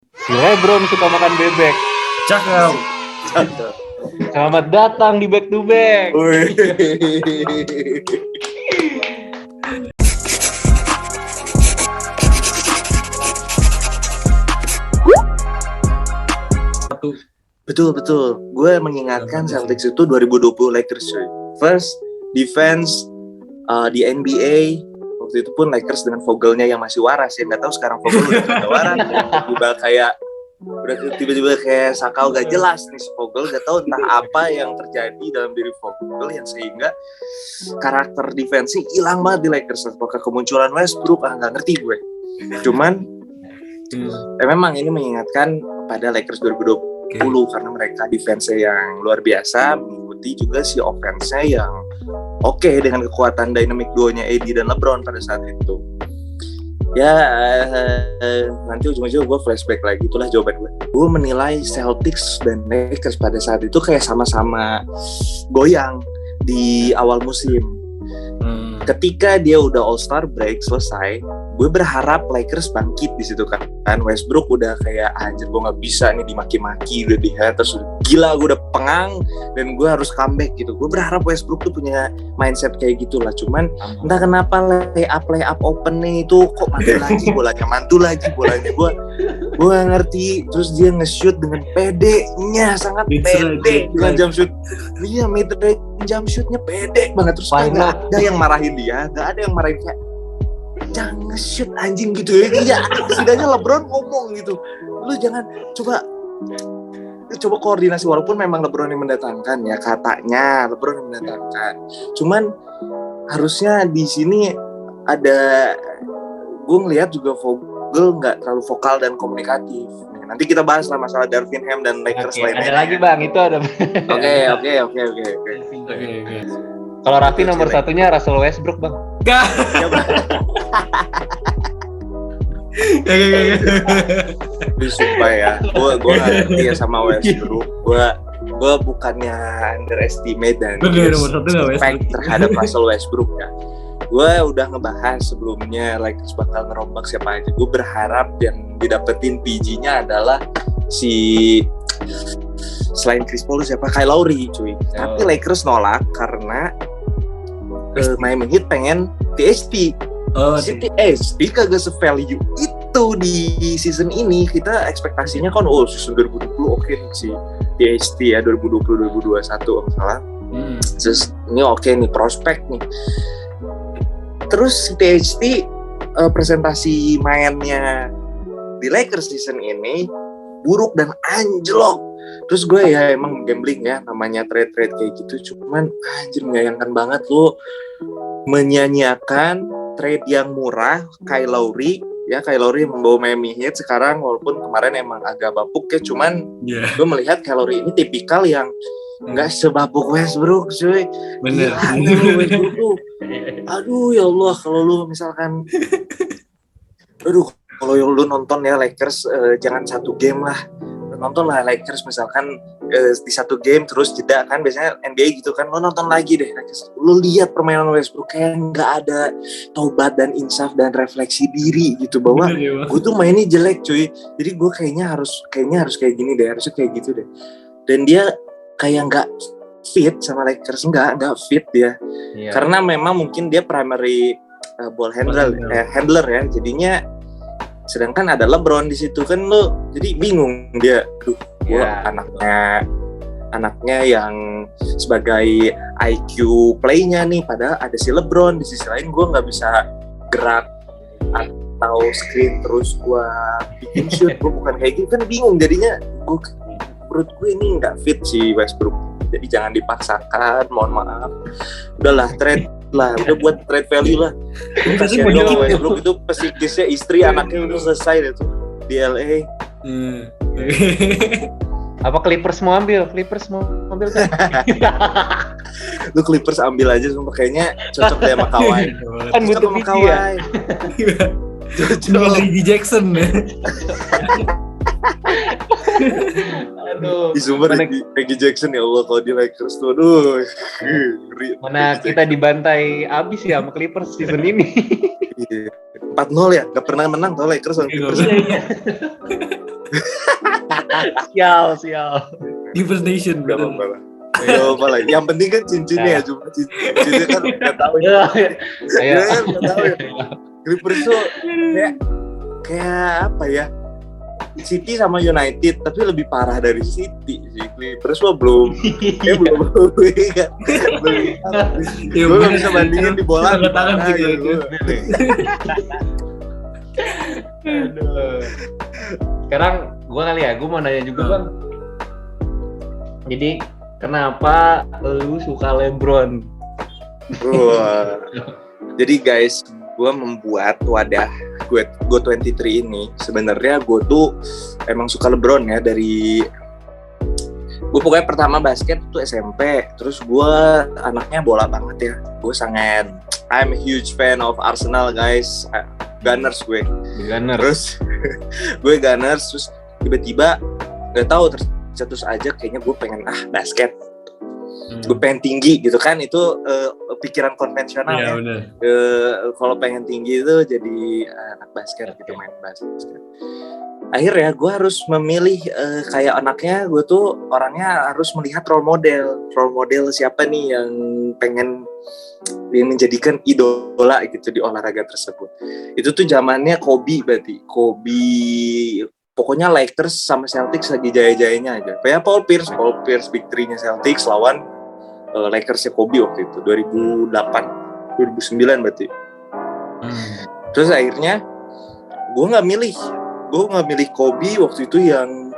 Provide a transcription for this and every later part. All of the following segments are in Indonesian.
Si LeBron suka makan bebek. Cakep. Selamat datang di Back to Back. Betul. Gue mengingatkan Celtics itu 2020 Lakers cuy. First defense di NBA waktu itu pun Lakers dengan Vogelnya yang masih waras ya. Nggak tahu sekarang Vogel udah nggak waras. Tiba-tiba kayak Sakau gak jelas nih si Vogel. Gak tahu entah apa yang terjadi dalam diri Vogel yang sehingga karakter defense hilang banget di Lakers. Apakah kemunculan Westbrook? Nggak ngerti gue. Cuman memang ini mengingatkan pada Lakers 2020 karena mereka defense-nya yang luar biasa mengikuti juga si offense-nya yang oke dengan kekuatan dynamic duo-nya AD dan LeBron pada saat itu. Ya nanti ujung-ujung gue flashback lagi, itulah jawaban gue. Gue menilai Celtics dan Lakers pada saat itu kayak sama-sama goyang di awal musim. Ketika dia udah All-Star break selesai, gue berharap Lakers bangkit di situ kan. Westbrook udah kayak anjir gue nggak bisa nih dimaki-maki, udah terus gila gue udah pengang dan gue harus comeback gitu. Gue berharap Westbrook tuh punya mindset kayak gitulah. Cuman entah kenapa lay up open nih itu kok mantul lagi bolanya gue nggak ngerti. Terus dia nge-shoot dengan pedenya, sangat pede dengan jump shoot. Iya, mid range jump shootnya pede banget. Terus nggak ada yang marahin dia, nggak ada yang marahin kayak jangan shoot anjing gitu ya. Iya, setidaknya LeBron ngomong gitu, lu jangan coba koordinasi, walaupun memang LeBron yang mendatangkan ya, katanya LeBron yang mendatangkan. Cuman harusnya di sini ada, gue ngelihat juga Vogel nggak terlalu vokal dan komunikatif. Nanti kita bahas lah masalah Darvin Ham dan Lakers lainnya. Ada lagi bang, itu ada. Oke. Kalau Raffi nomor satunya Russell Westbrook bang. Gak. Sumpah ya, gue nggak ngerti ya sama Westbrook. Gue bukannya underestimate dan respect terhadap Russell Westbrook ya. Gue udah ngebahas sebelumnya Lakers bakal ngerombak siapa aja. Gue berharap yang didapetin PG-nya adalah si selain Chris Paul siapa, Kyle Lowry cuy. Tapi Lakers nolak karena Miami Heat pengen THT. Si THT kagak se-value itu di season ini. Kita ekspektasinya kan season 2020 oke nih si THT ya, 2020-2021 salah. Terus ini oke nih, prospek nih. Terus si THT presentasi mainnya di Lakers season ini buruk dan anjlok. Terus gue ya emang gambling ya, namanya trade kayak gitu. Cuman anjir menyayangkan banget lo menyanyiakan trade yang murah Kyle Lowry membawa Miami Heat sekarang, walaupun kemarin emang agak bapuk ya. Cuman gue melihat Kyle Lowry ini tipikal yang nggak sebabuk Westbrook cuy. Bener. Westbrook tuh, aduh ya Allah, kalau lu misalkan kalau lu nonton ya Lakers jangan satu game lah, nonton lah Lakers misalkan di satu game terus jeda kan, biasanya NBA gitu kan, lo nonton lagi deh Lakers, lo lihat permainan Westbrook kayak nggak ada taubat dan insaf dan refleksi diri gitu bahwa gue tuh mainnya jelek cuy, jadi gue kayaknya harus kayak gini deh, harusnya kayak gitu deh. Dan dia kayak nggak fit sama Lakers, nggak fit dia, karena memang mungkin dia primary ball handler ya, jadinya sedangkan ada LeBron di situ kan, lo jadi bingung dia. Anaknya yang sebagai IQ play-nya nih, padahal ada si LeBron di sisi lain. Gue nggak bisa gerak atau screen terus gue bikin shoot, gue bukan kayak gitu kan, bingung jadinya. Menurut gue ini nggak fit si Westbrook, jadi jangan dipaksakan, mohon maaf. Udahlah trade lah, udah buat trade value lah. Kasian dong Westbrook itu psikisnya, istri anaknya udah selesai deh tuh di LA. Apa Clippers mau ambil kan? Lu Clippers ambil aja, sumpah kayaknya cocok deh sama Kawhi. Kan butuh sama Kawhi ya. Cocok di Jackson. Aduh. Di sumber Reggie Jackson ya Allah, kalau di Lakers tuh aduh. Mana kita dibantai abis ya sama Clippers season ini. 4-0 ya, gak pernah menang tau Lakers sama Clippers. Sial. Givers Nation, Gak bener. apa-apa lah. Gak apa lah. Yang penting kan cincinnya ya, cuma cincinnya kan nggak tahu ya. Ayo. Nggak tahu ya. Clippers tuh kayak apa ya? City sama United, tapi lebih parah dari City sih. Clippers mah belum kan. Ya, Gue bener gak bisa sih. bandingin di bola. Angkat tangan sih kalau itu. Aduh. Sekarang gue kali ya, gue mau nanya juga bang. Jadi kenapa lu suka LeBron? Wah. Jadi guys, gue membuat wadah gue 23 ini. Sebenarnya gue tuh emang suka LeBron ya dari gue pokoknya pertama basket tuh SMP. Terus gue anaknya bola banget ya. Gue sangat I'm a huge fan of Arsenal guys. Gunners gue. Gunner. Terus gue Gunners, terus tiba-tiba gak tahu tercetus aja kayaknya gue pengen basket. Gue pengen tinggi gitu kan, itu pikiran konvensional Iya, ya. bener. Kalau pengen tinggi itu jadi anak basket gitu, main basket. Akhirnya gue harus memilih kayak anaknya, gue tuh orangnya harus melihat role model siapa nih yang pengen menjadikan idola gitu di olahraga tersebut. Itu tuh zamannya Kobe berarti. Kobe, pokoknya Lakers sama Celtics lagi jaya-jayanya aja. Kayak Paul Pierce Big 3-nya Celtics lawan Lakers-nya Kobe waktu itu 2009 berarti. Terus akhirnya gue nggak milih Kobe waktu itu yang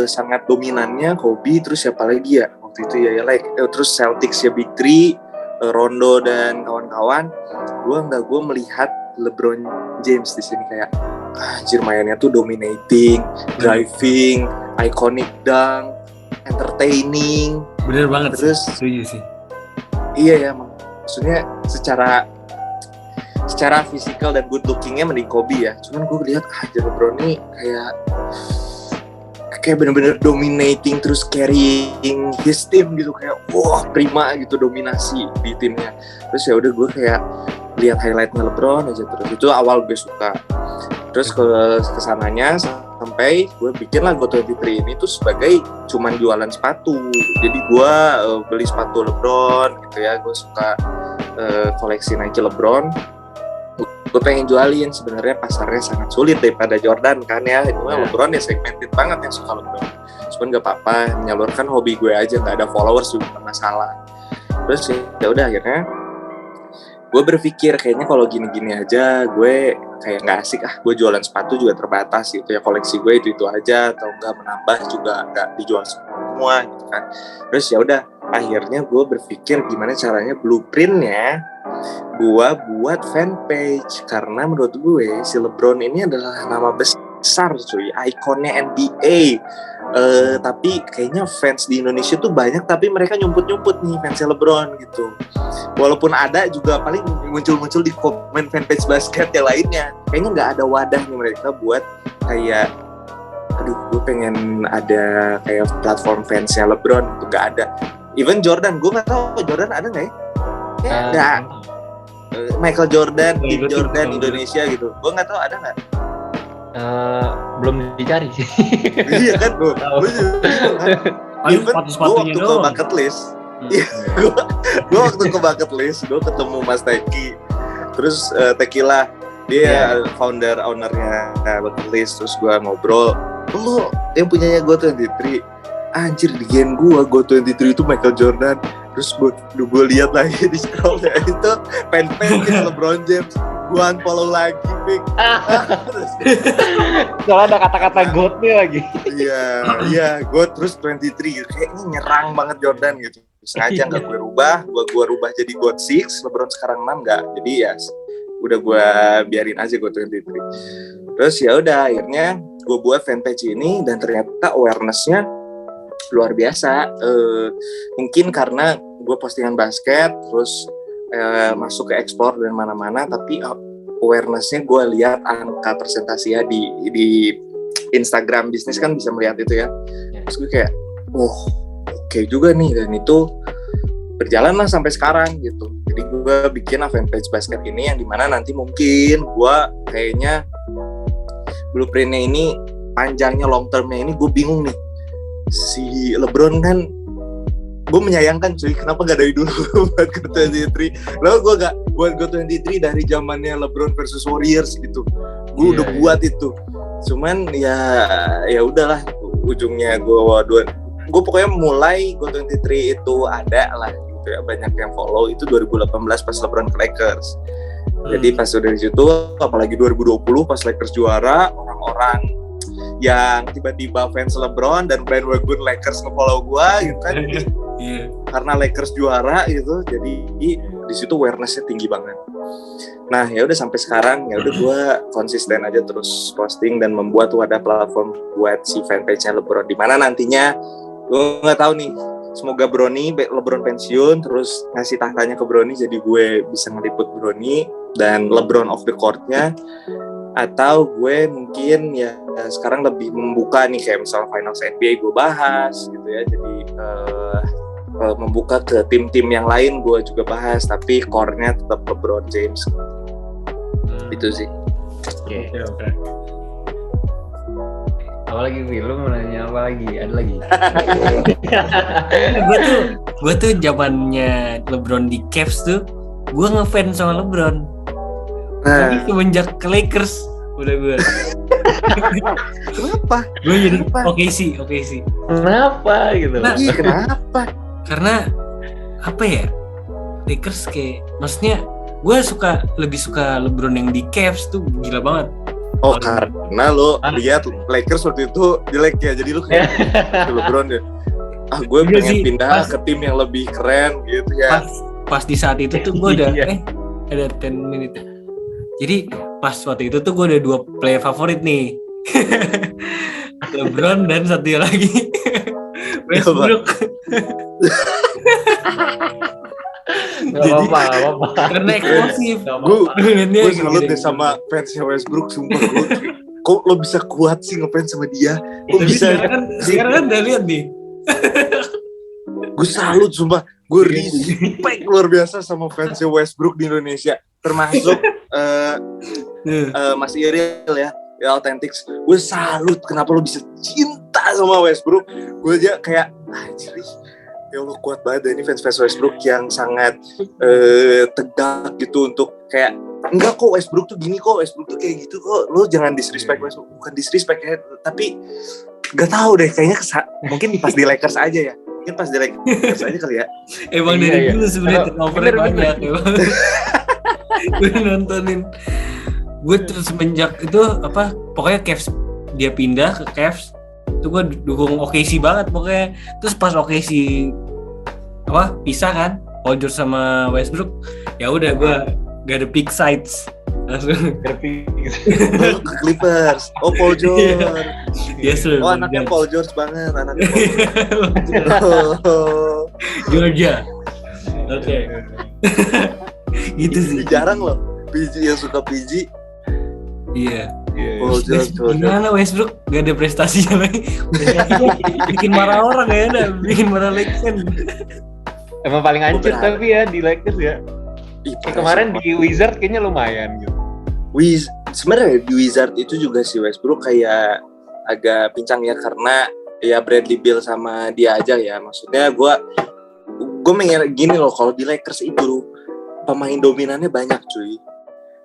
sangat dominannya Kobe, terus siapa lagi ya waktu itu ya terus Celtics ya Big 3, Rondo dan kawan-kawan. Gue melihat LeBron James di sini kayak anjir, mainnya tuh dominating, driving, iconic dunk, entertaining. Bener banget. Terus setuju sih. iya ya, maksudnya secara fisikal dan good lookingnya mending Kobe ya. Cuman gue lihat LeBron nih kayak bener-bener dominating, terus carrying his team gitu, kayak wah prima gitu, dominasi di timnya. Terus ya udah gue kayak lihat highlightnya LeBron aja terus. Itu awal gue suka. Terus kesananya sampai gue bikin lah Go23 ini tuh sebagai cuman jualan sepatu. Jadi gue beli sepatu LeBron gitu ya. Gue suka koleksi Nike LeBron. Gue pengen jualin, sebenarnya pasarnya sangat sulit daripada Jordan kan ya. Itu LeBron ya segmented banget yang suka LeBron. Cuman gak apa-apa, menyalurkan hobi gue aja, gak ada followers juga gak masalah. Terus ya udah akhirnya gue berpikir kayaknya kalau gini-gini aja gue kayak nggak asik. Gue jualan sepatu juga terbatas gitu ya, koleksi gue itu aja, atau enggak menambah juga nggak dijual semua gitu kan. Terus ya udah akhirnya gue berpikir gimana caranya blueprintnya gue buat fanpage, karena menurut gue si LeBron ini adalah nama besar cuy, ikonnya NBA. Tapi kayaknya fans di Indonesia tuh banyak, tapi mereka nyumput nih fansnya LeBron gitu. Walaupun ada juga paling muncul di komen fanpage basket yang lainnya. Kayaknya nggak ada wadahnya mereka buat kayak, aduh gue pengen ada kayak platform fansnya LeBron itu, nggak ada. Even Jordan, gue nggak tahu Jordan ada nggak ya? Nggak. Michael Jordan, Tim Jordan Indonesia gitu. Gue nggak tahu ada nggak. Belum dicari sih. Iya kan, gue even gue waktu ke bucket list, gue waktu ke bucket list, gue ketemu Mas Teki, terus Tequila, dia founder ownernya bucket list, terus gue ngobrol, lo yang punyanya Go23, anjir di gen gue Go23 itu Michael Jordan. Terus gue lihat lagi di scrollnya itu fan-fan LeBron James, gue unfollow lagi, Big. Soalnya ada kata-kata GOAT-nya lagi. Iya, GOAT terus 23 gitu. Kayaknya nyerang banget Jordan gitu. Sengaja nggak gue rubah jadi GOAT 6, LeBron sekarang 6 nggak. Jadi ya udah gue biarin aja GOAT 23. Terus ya udah akhirnya gue buat fanpage ini dan ternyata awareness-nya luar biasa. Mungkin karena gue postingan basket terus masuk ke ekspor dan mana-mana, tapi awareness-nya gue lihat angka presentasinya di Instagram bisnis kan bisa melihat itu ya. Terus gue kayak oke juga nih, dan itu berjalan lah sampai sekarang gitu. Jadi gue bikin fanpage basket ini yang dimana nanti mungkin gue kayaknya blueprintnya ini panjangnya, long termnya ini gue bingung nih. Si LeBron kan gue menyayangkan cuy, kenapa gak dari dulu buat Go23. Kenapa gue gak buat Go23 dari zamannya LeBron versus Warriors gitu. Gue udah buat itu. Cuman ya udahlah, ujungnya gue pokoknya mulai Go23 itu ada lah gitu ya, banyak yang follow itu 2018 pas LeBron ke Lakers. Jadi pas udah di situ, apalagi 2020 pas Lakers juara, orang-orang yang tiba-tiba fans LeBron dan bandwagon Lakers nge-follow gua gitu kan. Karena Lakers juara gitu, jadi di situ awareness-nya tinggi banget. Nah, ya udah sampai sekarang ya udah gua konsisten aja terus posting dan membuat wadah platform buat si fanpage-nya LeBron, di mana nantinya gua nggak tahu nih, semoga LeBron pensiun terus ngasih tahtanya ke Bronny, jadi gue bisa ngeliput Bronny dan LeBron off the court-nya. Atau gue mungkin ya sekarang lebih membuka nih, kayak misalnya finals NBA gue bahas gitu ya, jadi membuka ke tim-tim yang lain gue juga bahas, tapi core-nya tetap LeBron James. Itu sih. Oke. Apa lagi Wi? Lu mau nanya apa lagi? Ada lagi? gue tuh zamannya LeBron di Cavs tuh, gue ngefans sama LeBron. Tapi semenjak ke Lakers udah gue. Kenapa? Gue jadi oke sih. Kenapa gitu? Kenapa? Karena apa ya? Lakers kayak, maksudnya gue lebih suka LeBron yang di Cavs tuh, gila banget. Oh, karena lo lihat Lakers waktu itu jelek ya, jadi lo kayak LeBron ya. Gue pengen pindah ke tim yang lebih keren gitu ya. Pas di saat itu tuh gue udah ada 10 menit. Jadi pas waktu itu tuh gue ada 2 player favorit nih. LeBron dan satu lagi Westbrook. Gak apa-apa. Karena eksplosif. Gue salut deh sama fansnya Westbrook, sumpah. Kok lo bisa kuat sih ngefans sama dia? Kok bisa? Sekarang kan udah lihat nih. Gue salut sumpah. Gue respect luar biasa sama fansnya Westbrook di Indonesia. Termasuk Mas Iril ya Authentics. Gue salut kenapa lo bisa cinta sama Westbrook. Gue aja kayak anjir, ya Allah kuat banget ini fans Westbrook yang sangat tegak gitu untuk kayak enggak kok Westbrook tuh gini kok, Westbrook tuh kayak gitu kok, lo jangan disrespect Westbrook. Bukan disrespect ya, tapi gak tahu deh, kayaknya mungkin pas di Lakers aja ya, mungkin pas di Lakers aja kali ya. Emang dari dulu sebenarnya turnover banyak emang. Gue nontonin, gue terus semenjak itu apa, pokoknya Cavs dia pindah ke Cavs itu gue dukung OKC banget pokoknya. Terus pas OKC apa pisah kan, Paul George sama Westbrook, ya udah gue gak ada pick sides langsung ke Clippers. Oh Paul George. Yes, sir. Oh anaknya Paul George banget, anaknya Paul George. Georgia. Oke. Gitu sih. Jarang loh PG yang suka PG. Iya. Paul George. Gimana Westbrook gak ada prestasinya lagi. Bikin marah orang ya, bikin marah Lakers. Emang paling hancur tapi ya di Lakers ya. Kemarin di Wizard kayaknya lumayan gitu. Sebenarnya di Wizard itu juga si Westbrook kayak agak pincang ya, karena ya Bradley Beal sama dia aja ya. Maksudnya gue mengira gini loh, kalau di Lakers itu pemain dominannya banyak cuy.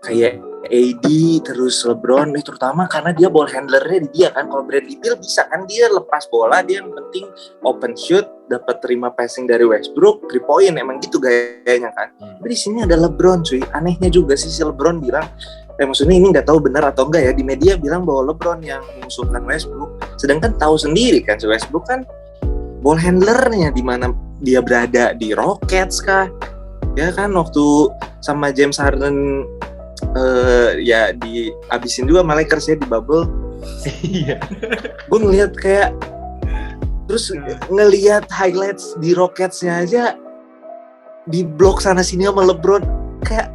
Kayak AD terus LeBron, terutama karena dia ball handlernya di dia kan. Kalau Bradley Beal bisa kan dia lepas bola, dia yang penting open shoot, dapat terima passing dari Westbrook, 3 point, emang gitu gayanya kan. Tapi di sini ada LeBron cuy. Anehnya juga sih si LeBron bilang, maksudnya ini nggak tahu benar atau enggak ya, di media bilang bahwa LeBron yang mengusulkan Westbrook, sedangkan tahu sendiri kan si Westbrook kan ball handlernya di mana dia berada, di Rockets kah? Ya kan waktu sama James Harden ya dihabisin juga sama Lakers ya di bubble. Iya. Gue ngelihat kayak, terus ngelihat highlights di Rockets-nya aja di blok sana sini sama LeBron, kayak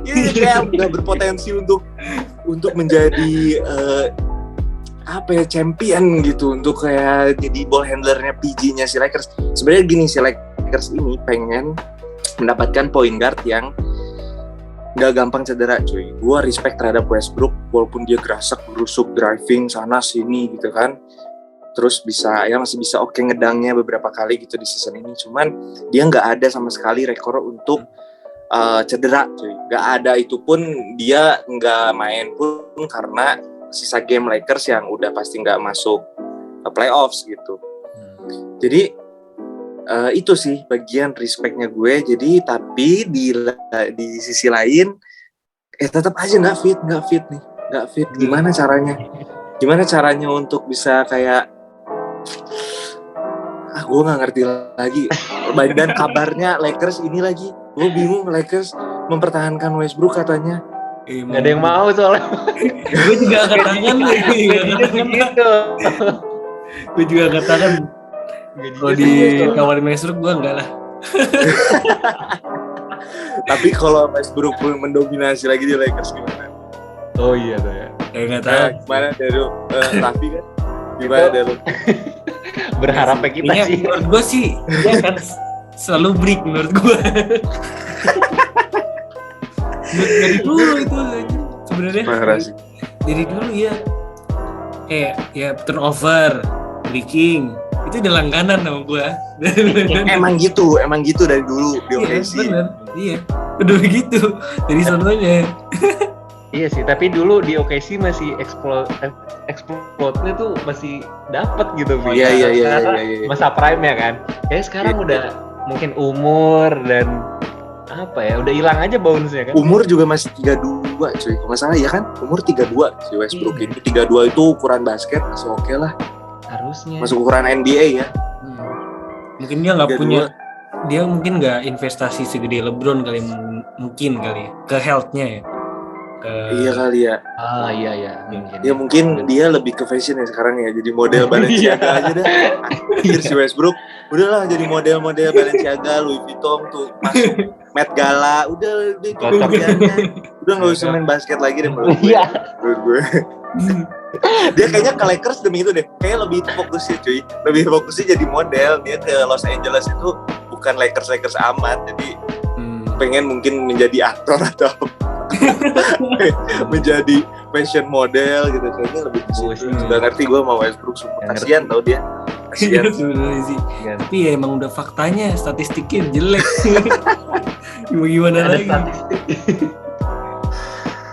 ini kayak udah berpotensi untuk menjadi champion gitu, untuk kayak jadi ball handlernya PG-nya si Lakers. Sebenarnya gini, si Lakers ini pengen mendapatkan point guard yang nggak gampang cedera cuy. Gue respect terhadap Westbrook walaupun dia gerasak gerusuk driving sana sini gitu kan, terus masih bisa oke ngedangnya beberapa kali gitu di season ini, cuman dia nggak ada sama sekali rekor untuk cedera cuy, nggak ada. Itu pun dia nggak main pun karena sisa game Lakers yang udah pasti nggak masuk playoffs gitu. Jadi itu sih bagian respectnya gue. Jadi tapi di sisi lain tetap aja nggak fit. Gimana caranya untuk bisa kayak gue nggak ngerti lagi. Dan kabarnya Lakers ini lagi, gue bingung. Lakers mempertahankan Westbrook katanya. Nggak ada yang mau soalnya. Gue juga katakan gitu. Gue juga katakan kalau di kawarin Westbrook gue enggak lah. Tapi kalau Westbrook mendominasi lagi di Lakers gimana? Oh iya tuh ya. Enggak tahu. Gimana Daru? Raffi kan? Gimana Daru? Berharapnya kita ya, sih. Menurut gue sih dia akan selalu break menurut gue. Dari dulu itu sebenarnya. Dari dulu ya. Kayak ya turnover, breaking. Itu udah langganan sama gue. Emang gitu dari dulu di OKC. Bener, iya. Udah begitu dari sononya. Iya sih, tapi dulu di OKC masih explode-nya tuh masih dapat gitu. Iya. Masa prime ya kan. Kayak sekarang udah mungkin umur dan apa ya, udah hilang aja bounce-nya kan. Umur juga masih 32 cuy. Kalau nggak salah ya kan, umur 32 si Westbrook ini. 32 itu ukuran basket masih oke lah. Harusnya. Masuk ukuran NBA ya. Mungkin dia nggak punya, dia mungkin nggak investasi segede LeBron kali, mungkin kali ya, ke health-nya ya. Iya kali ya. Iya. Ya mungkin dia lebih ke fashion ya sekarang ya. Jadi model Balenciaga aja dah. Akhir si Westbrook udahlah jadi model-model Balenciaga, Louis Vuitton tuh masuk Met Gala. Udah itu kerjanya. Udah nggak usah main basket lagi deh menurut gue. Menurut gue. Dia kayaknya ke Lakers demi itu deh. Kayak lebih itu fokusnya cuy. Lebih fokusnya jadi model. Dia ke Los Angeles itu bukan Lakers amat. Jadi pengen mungkin menjadi aktor atau menjadi fashion model gitu, kayaknya lebih ke situ. Nggak ngerti gue sama Westbrook, sumpah kasihan tau dia. Kasihan sebenarnya sih. Tapi ya emang udah faktanya statistiknya jelek. Gimana lagi?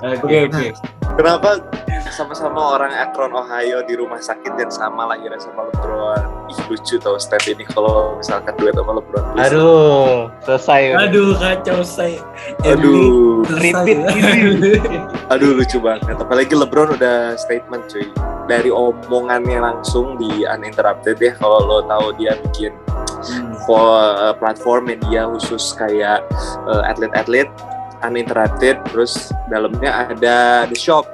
Oke. Kenapa sama-sama orang Akron, Ohio di rumah sakit dan sama lahirnya sama LeBron? Ih lucu tau stat ini kalau misalkan duet sama LeBron. Aduh, selesai. Aduh kacau saya. Aduh, repeat ini. Aduh lucu banget. Apalagi LeBron udah statement cuy. Dari omongannya langsung di Uninterrupted ya. Kalau lo tahu dia bikin platform media khusus kayak atlet-atlet Uninterrupted, terus dalamnya ada The Shop.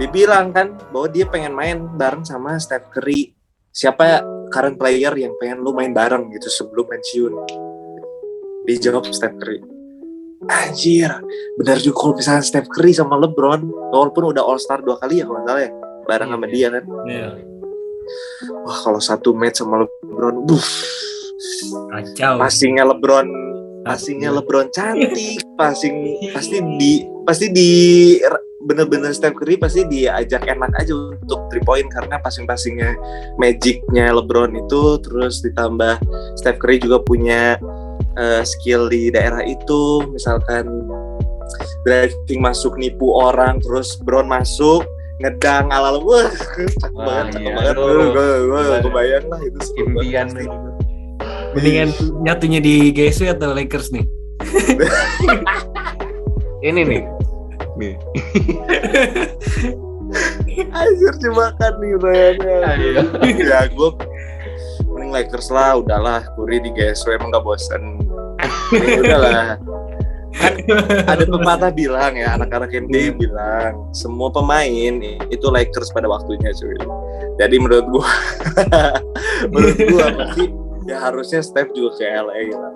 Dibilang kan bahwa dia pengen main bareng sama Steph Curry. Siapa current player yang pengen lu main bareng gitu sebelum pensiun? Dijawab Steph Curry. Anjir, benar juga kalau misalnya Steph Curry sama LeBron, walaupun udah All Star 2 kali ya kalau nggak salah ya, bareng sama dia kan. Wah kalau satu match sama LeBron, kacau. Passingnya LeBron cantik, pasti di bener-bener Steph Curry pasti diajak enak aja untuk 3 point karena passingnya magicnya LeBron itu, terus ditambah Steph Curry juga punya skill di daerah itu, misalkan driving masuk nipu orang, terus Bron masuk ngedang ala wah cakep banget. Gue kebayang lah itu impian. Mendingan nyatunya di GSW atau Lakers nih? Ini nih. Anjir jebakan nih bayangnya. Ya gue mending Lakers lah, udahlah Curry di GSW emang gak bosan. Udahlah. Kan ada pepatah bilang ya, anak-anak NBA bilang semua pemain itu Lakers pada waktunya cuy. Jadi menurut gue pasti ya harusnya Steph juga ke LA lah.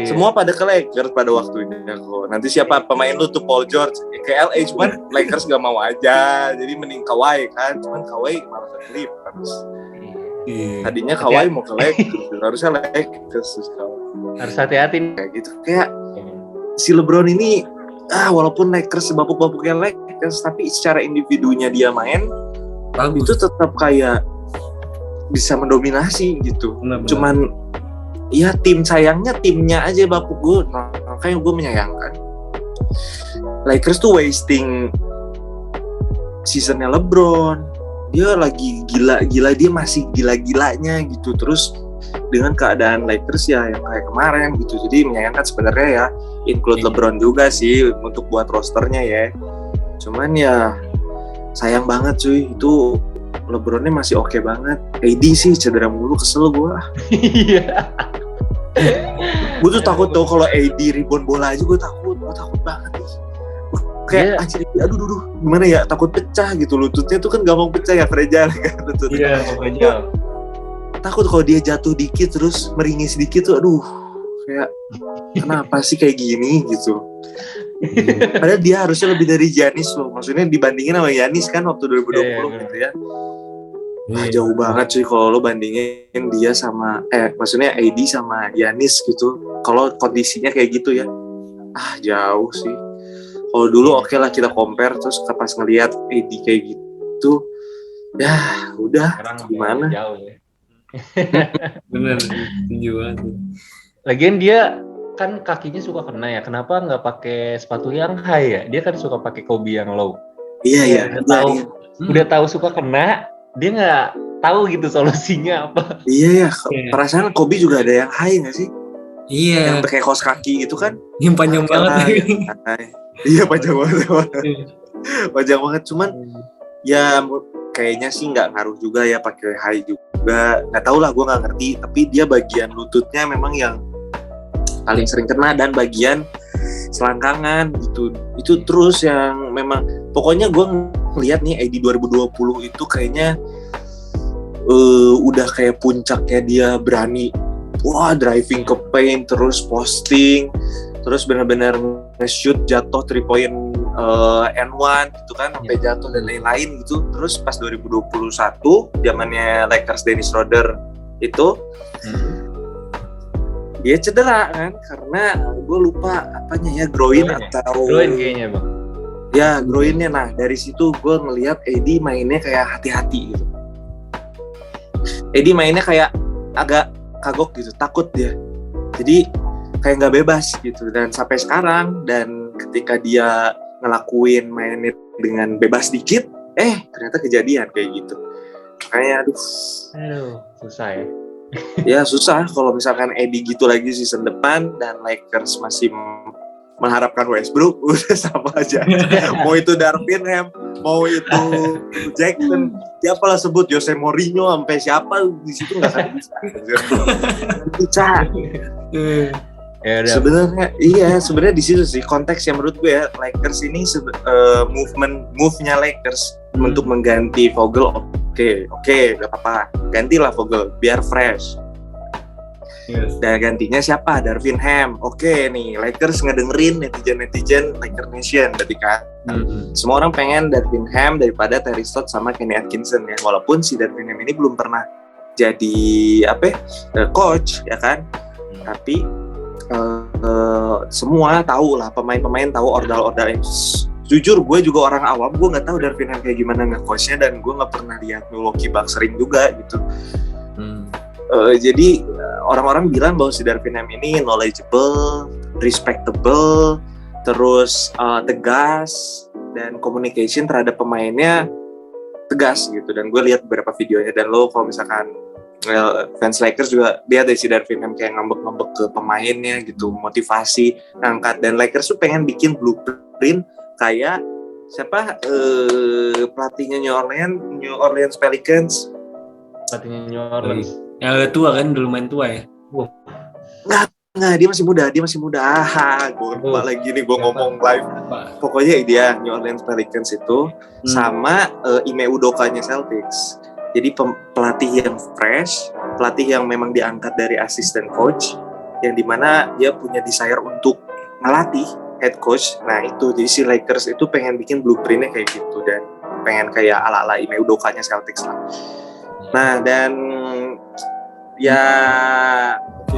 Semua pada ke Lakers pada waktunya kok. Nanti siapa pemain lu tuh Paul George ke LA, cuman Lakers gak mau aja. Jadi mending Kawhi kan, cuman Kawhi malah ke Clippers. Tadinya Kawhi mau ke Lakers, harusnya Lakers. Harus hati-hati kayak gitu. Kayak si LeBron ini walaupun Lakers sebapuk-bapuknya Lakers, tapi secara individunya dia main Bagus. itu tetap kayak bisa mendominasi gitu. Benar-benar. Cuman ya sayangnya timnya aja bapuk gue, makanya gue menyayangkan. Lakers tuh wasting seasonnya LeBron. Dia lagi gila-gila, dia masih gila-gilanya gitu. Terus dengan keadaan Lakers ya yang kayak kemarin gitu. Jadi menyayangkan sebenarnya ya, include LeBron juga sih untuk buat rosternya ya. Cuman ya sayang banget cuy, itu LeBronnya masih oke banget. AD sih cedera mulu, kesel gue. Iya. Gue tuh takut tau kalau AD rebound bola aja gue takut banget nih. Kayak anjir, aduh gimana ya, takut pecah gitu, lututnya tuh kan gampang pecah ya, fragile kan lututnya. Iya, fragile. Takut kalau dia jatuh dikit terus meringis sedikit tuh, aduh kayak kenapa sih kayak gini gitu. Padahal dia harusnya lebih dari Giannis loh, maksudnya dibandingin sama Giannis kan waktu 2020 gitu ya. Jauh banget cuy kalau lo bandingin dia sama maksudnya AD sama Giannis gitu. Kalau kondisinya kayak gitu ya, jauh sih. Kalau dulu oke lah kita compare, terus pas ngelihat AD kayak gitu, ya udah gimana? Jauh ya. Bener, setuju banget. Lagian dia kan kakinya suka kena ya. Kenapa nggak pakai sepatu yang high ya? Dia kan suka pakai Kobe yang low. Iya. Udah tahu suka kena, dia nggak tahu gitu solusinya apa. Iya. Perasaan Kobe juga ada yang high nggak sih? Iya. Yang pakai kaos kaki gitu kan? Yang panjang banget. Iya panjang banget. Cuman ya kayaknya sih nggak ngaruh juga ya pakai high juga. Nggak tahu lah, gue nggak ngerti. Tapi dia bagian lututnya memang yang paling sering kena, dan bagian selangkangan gitu. Itu terus yang memang pokoknya gue ngeliat nih AD 2020 itu kayaknya udah kayak puncaknya dia berani driving ke paint, terus posting, terus benar-benar nge-shoot jatuh 3 point N1 gitu kan, sampai jatuh dan lain-lain gitu. Terus pas 2021 zamannya Lakers Dennis Schroeder itu dia cedera kan, karena gue lupa apanya ya, groin kayaknya bang. Ya groinnya. Nah dari situ gue ngelihat AD mainnya kayak hati-hati gitu. AD mainnya kayak agak kagok gitu, takut dia. Jadi kayak nggak bebas gitu. Dan sampai sekarang, dan ketika dia ngelakuin mainnya dengan bebas dikit, ternyata kejadian kayak gitu. Kayak aduh susah ya. Ya susah kalau misalkan AD gitu lagi season depan dan Lakers masih mengharapkan Westbrook, udah sama aja. Mau itu Darvin Ham, mau itu Jackson, siapalah sebut, Jose Mourinho, sampai siapa di situ nggak bisa. Sebenarnya di situ sih konteksnya menurut gue ya. Lakers ini move-nya Lakers untuk mengganti Vogel. Oke, gak apa-apa, gantilah Vogel biar fresh. Yes. Dan gantinya siapa? Darvin Ham. Oke nih, Lakers ngedengerin netizen Lakers Nation berarti kan. Semua orang pengen Darvin Ham daripada Terry Stotts sama Kenny Atkinson ya. Walaupun si Darvin Ham ini belum pernah jadi coach ya kan. Tapi semua tahu lah, pemain-pemain tahu ordal-ordalnya. Jujur gue juga orang awam, gue nggak tahu Darvin Ham kayak gimana nge-coachnya, dan gue nggak pernah lihat Milwaukee Bucks sering juga gitu. Jadi orang-orang bilang bahwa si Darvin Ham ini knowledgeable, respectable, terus tegas, dan communication terhadap pemainnya tegas gitu. Dan gue lihat beberapa videonya, dan lo kalau misalkan fans Lakers juga lihat dari si Darvin Ham kayak ngambek-ngambek ke pemainnya gitu, motivasi, ngangkat. Dan Lakers tuh pengen bikin blueprint kayak siapa pelatihnya New Orleans Pelicans. Pelatihnya New Orleans. Yang agak tua kan, dulu main tua ya. Nggak, dia masih muda. Gue lupa lagi nih, gue ngomong live. Pokoknya dia New Orleans Pelicans itu sama Ime Udokanya Celtics. Jadi pelatih yang fresh, pelatih yang memang diangkat dari assistant coach, yang dimana dia punya desire untuk ngelatih head coach. Nah itu, jadi si Lakers itu pengen bikin blueprintnya kayak gitu, dan pengen kayak ala-ala Ime Udokanya Celtics lah. Nah dan ya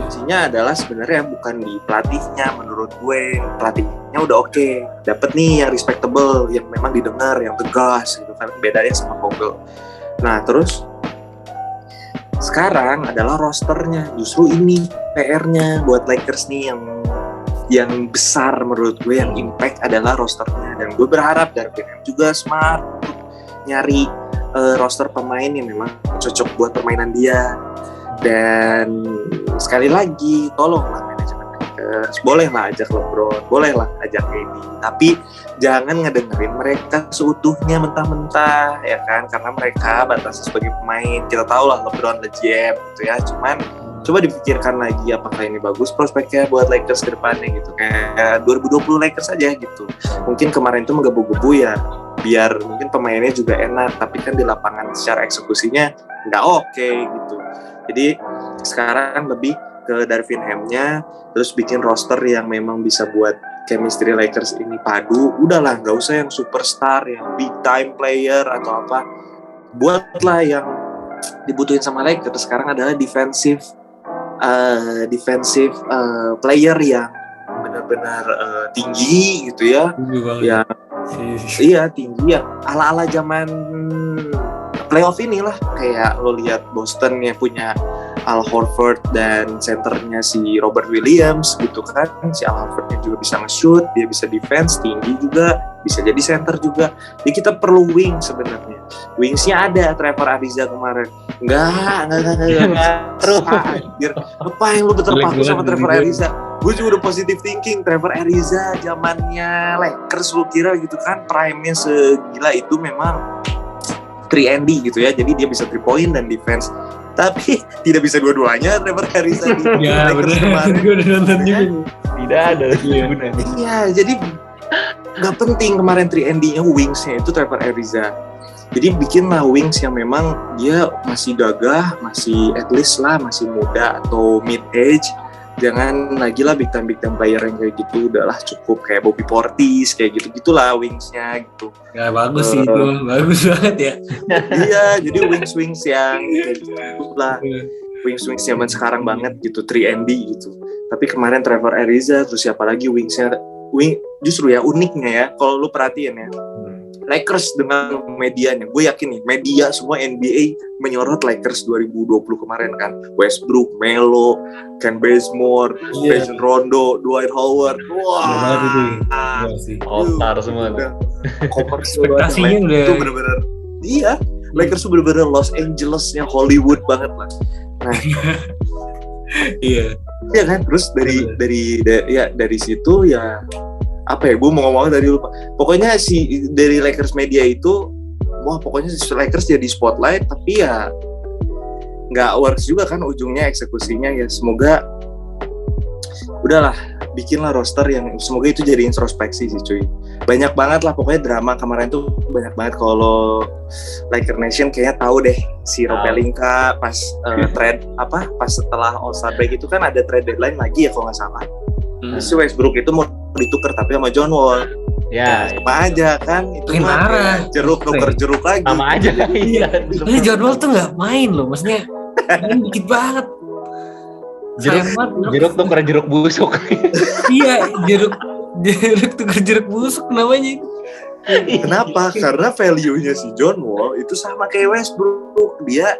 kuncinya adalah sebenarnya bukan di pelatihnya. Menurut gue pelatihnya udah oke, dapet nih yang respectable, yang memang didengar, yang tegas gitu kan, bedanya sama Vogel. Nah terus sekarang adalah rosternya, justru ini PR-nya buat Lakers nih yang besar menurut gue, yang impact adalah rosternya. Dan gue berharap Darvin Ham juga smart untuk nyari roster pemain yang memang cocok buat permainan dia. Dan sekali lagi tolonglah manajemen Lakers, bolehlah ajak LeBron, bolehlah ajak KD, tapi jangan ngedengerin mereka seutuhnya mentah-mentah ya kan, karena mereka batasnya sebagai pemain. Kita tahu lah LeBron the GM gitu ya, cuman coba dipikirkan lagi apakah ini bagus prospeknya buat Lakers ke depannya gitu, kayak 2020 Lakers aja gitu. Mungkin kemarin itu menggebu-gebu ya biar mungkin pemainnya juga enak, tapi kan di lapangan secara eksekusinya nggak oke gitu. Jadi sekarang lebih ke Darvin Ham-nya, terus bikin roster yang memang bisa buat chemistry Lakers ini padu. Udahlah, nggak usah yang superstar, yang big time player atau apa. Buatlah yang dibutuhin sama Lakers sekarang adalah defensive player yang benar-benar tinggi gitu ya. Ya, iya tinggi ya. Ala-ala zaman playoff inilah, kayak lo lihat Boston yang punya Al Horford dan centernya si Robert Williams gitu kan. Si Al Horfordnya juga bisa nge-shoot, dia bisa defense, tinggi juga, bisa jadi center juga. Jadi kita perlu wing sebenarnya. Wingsnya ada Trevor Ariza kemarin. Enggak. Terus anjir. Ngapain lu terpaku sama Trevor Ariza? Gue juga udah positive thinking. Trevor Ariza zamannya Lakers lu kira gitu kan, prime-nya segila itu memang 3&D gitu ya, jadi dia bisa 3 point dan defense, tapi tidak bisa dua-duanya Trevor Ariza di Lakers kemarin. Gue udah nonton juga. Tidak ada gunanya. Iya, jadi nggak penting kemarin 3&D-nya, wingsnya itu Trevor Ariza. Jadi bikinlah wings yang memang dia masih gagah, masih at least lah, masih muda atau mid age. Jangan lagi lah big time player yang kayak gitu, udahlah cukup kayak Bobby Portis kayak gitu-gitulah wingsnya gitu. Ya bagus sih itu, bagus banget ya. Iya, jadi wings yang kayak gitu lah, wings zaman sekarang banget gitu, 3&D gitu. Tapi kemarin Trevor Ariza, terus siapa lagi wingsnya, justru ya uniknya ya, kalau lu perhatiin ya, Lakers dengan medianya, gue yakin nih media semua NBA menyorot Lakers 2020 kemarin kan. Westbrook, Melo, Ken Bazemore, Rajon Rondo, Dwight Howard, wah, all-star semua. Ekspektasinya udah itu bener-bener, iya, Lakers tuh bener-bener Los Angeles-nya Hollywood banget lah. Nah, iya kan, terus dari situ ya. Apa ya, gue mau ngomong tadi lupa. Pokoknya dari Lakers media itu, wah pokoknya Lakers jadi spotlight, tapi ya nggak works juga kan ujungnya eksekusinya ya. Semoga udahlah, bikinlah roster yang semoga itu jadi introspeksi sih cuy. Banyak banget lah pokoknya drama kemarin tuh, banyak banget. Kalau Lakers Nation kayaknya tahu deh si Rob Pelinka pas trade pas setelah All-Star break itu kan ada trade deadline lagi ya kalau nggak salah. Si Westbrook itu mau ditukar tapi sama John Wall. Ya, sama aja kan itu marah. Jeruk nuker jeruk lagi. Sama aja. Iya. Ini John Wall tuh nggak main loh, maksudnya main dikit banget. Jeruk tuker jeruk busuk. Iya, jeruk tuker jeruk busuk namanya. Kenapa? Karena value-nya si John Wall itu sama kayak Westbrook. Dia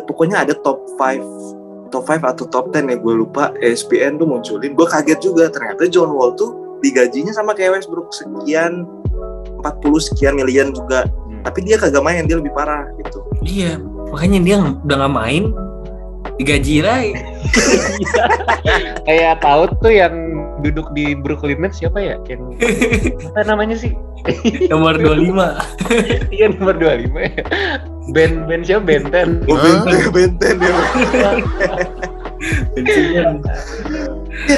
pokoknya ada top 5 atau top 10 ya, gue lupa. ESPN tuh munculin, gue kaget juga ternyata John Wall tuh digajinya sama kayak Westbrook, sekian 40 sekian miliar juga, tapi dia kagak main, dia lebih parah gitu. Iya, makanya dia udah nggak main digaji lagi. Kayak tahu tuh yang duduk di Brooklyn Nets siapa ya, yang apa namanya sih, nomor 25. Iya, nomor 25 ya. Ben siapa? Benten. Benten ya. Ya